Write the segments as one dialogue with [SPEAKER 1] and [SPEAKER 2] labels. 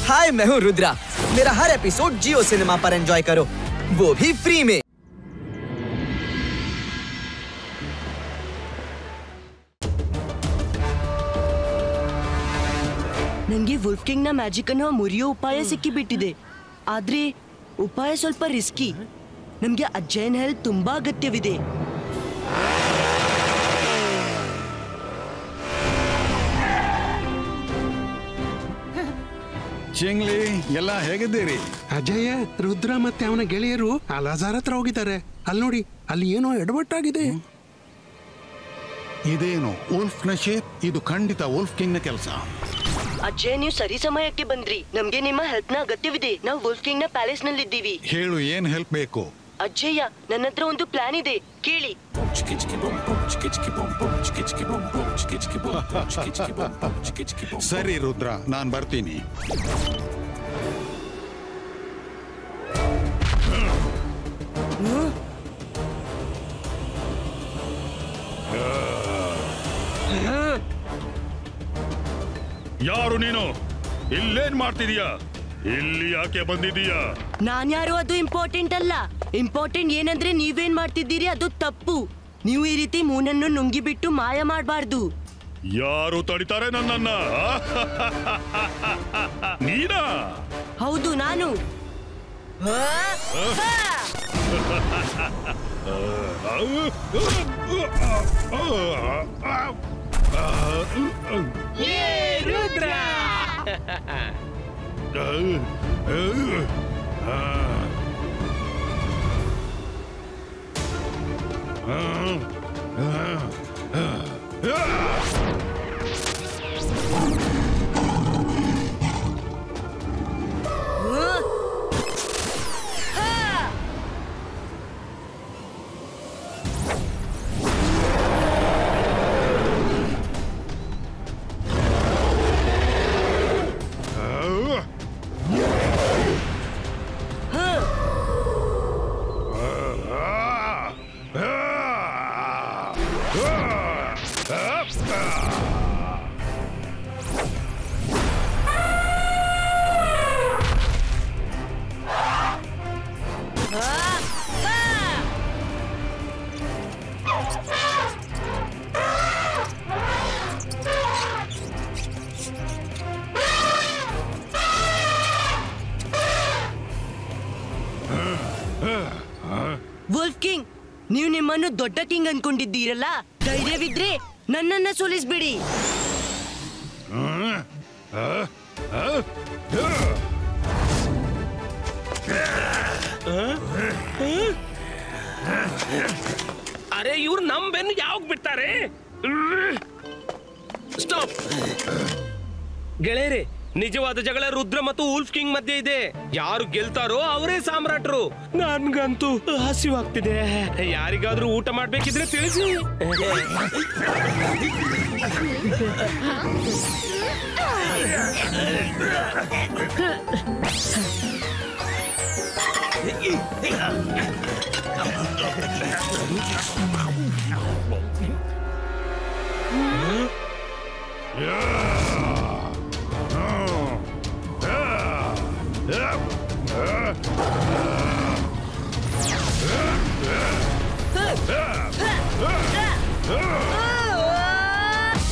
[SPEAKER 1] हाय, मैं हूँ रुद्रा। मेरा हर एपिसोड जियो सिनेमा पर एंजॉय करो, वो भी फ्री में।
[SPEAKER 2] ನನಗೆ ವುಲ್ಫ್ಕಿಂಗ್ ನ ಮ್ಯಾಜಿಕ್ ಅನ್ನು ಮುರಿಯೋ ಉಪಾಯ ಸಿಕ್ಕಿಬಿಟ್ಟಿದೆ. ಆದ್ರೆ ಉಪಾಯ ಸ್ವಲ್ಪ ರಿಸ್ಕಿ. ನಮಗೆ ಅಜ್ಜಯನ್ ಹೆಲ್ಪ್ ತುಂಬಾ ಅಗತ್ಯವಿದೆ.
[SPEAKER 3] ಚಿಂಗ್ಲಿ, ಎಲ್ಲ ಹೇಗಿದ್ದೀರಿ?
[SPEAKER 4] ಅಜಯ, ರುದ್ರ ಮತ್ತೆ ಅವನ ಗೆಳೆಯರು ಅಲಾಜಾರ್ ಹತ್ರ ಹೋಗಿದ್ದಾರೆ. ಅಲ್ಲಿ ನೋಡಿ, ಅಲ್ಲಿ ಏನೋ ಎಡವಟ್ಟಾಗಿದೆ.
[SPEAKER 3] ಇದೇನು ವುಲ್ಫ್ ನ ಶೇಪ್? ಇದು ಖಂಡಿತ ವುಲ್ಫ್ ಕಿಂಗ್ ನ ಕೆಲಸ.
[SPEAKER 2] ಅಜ್ಜಯ್, ನೀವು ಸರಿ ಸಮಯಕ್ಕೆ ಬಂದ್ರಿ. ನಮ್ಗೆ ನಿಮ್ಮ ಹೆಲ್ಪ್ ನ ಅಗತ್ಯವಿದೆ. ನಾವು ವುಲ್ಫ್ ಕಿಂಗ್ ನ ಪ್ಯಾಲೇಸ್ ನಲ್ಲಿ ಇದ್ದೀವಿ.
[SPEAKER 3] ಹೇಳು, ಏನ್ ಹೆಲ್ಪ್ ಬೇಕು?
[SPEAKER 2] ಅಜ್ಜಯ್ಯ, ನನ್ನ ಹತ್ರ ಒಂದು ಪ್ಲಾನ್ ಇದೆ, ಕೇಳಿ.
[SPEAKER 3] ಸರಿ ರುದ್ರ, ನಾನ್ ಬರ್ತೀನಿ.
[SPEAKER 5] ಯಾರು ನೀನು? ಇಲ್ಲೇನ್ ಮಾಡ್ತಿದೀಯಾ? ಇಲ್ಲಿ ಯಾಕೆ ಬಂದಿದೀಯಾ?
[SPEAKER 2] ನಾನ್ಯಾರು ಅದು ಇಂಪಾರ್ಟೆಂಟ್ ಅಲ್ಲ. ಇಂಪಾರ್ಟೆಂಟ್ ಏನಂದ್ರೆ ನೀವೇನ್ ಮಾಡ್ತಿದ್ದೀರಿ ಅದು ತಪ್ಪು. ನೀವು ಈ ರೀತಿ ಮೂನನ್ನು ನುಂಗಿಬಿಟ್ಟು ಮಾಯ ಮಾಡಬಾರ್ದು.
[SPEAKER 5] ಯಾರು ತಡಿತಾರೆ ನನ್ನನ್ನ? ನೀನಾ?
[SPEAKER 2] ಹೌದು, ನಾನು.
[SPEAKER 6] ರುದ್ರ!
[SPEAKER 2] ವುಲ್ಫ್ ಕಿಂಗ್, ನೀವು ನಿಮ್ಮನ್ನು ದೊಡ್ಡ ಕಿಂಗ್ ಅನ್ಕೊಂಡಿದ್ದೀರಲ್ಲ. ಧೈರ್ಯವಿದ್ರೆ ನನ್ನನ್ನ ಸೋಲಿಸ್ಬಿಡಿ.
[SPEAKER 6] ಅರೆ, ಇವ್ರು ನಮ್ ಬೆನ್ನು ಯಾವಾಗ ಬಿಡ್ತಾರೆ? ಸ್ಟಾಪ್ ಗೆಳೆಯರೆ, ನಿಜವಾದ ಜಗಳ ರುದ್ರ ಮತ್ತು ವುಲ್ಫ್ ಕಿಂಗ್ ಮಧ್ಯೆ ಇದೆ. ಯಾರು ಗೆಲ್ತಾರೋ ಅವರೇ ಸಾಮ್ರಾಟ್ರು. ನನ್ಗಂತೂ ಹಸಿವಾಗ್ತಿದೆ. ಯಾರಿಗಾದ್ರೂ ಊಟ ಮಾಡ್ಬೇಕಿದ್ರೆ ತಿಳಿಸಿ.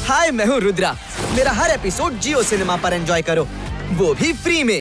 [SPEAKER 1] हाय, मैं हूँ रुद्रा। मेरा हर एपिसोड जियो सिनेमा पर एंजॉय करो, वो भी फ्री में।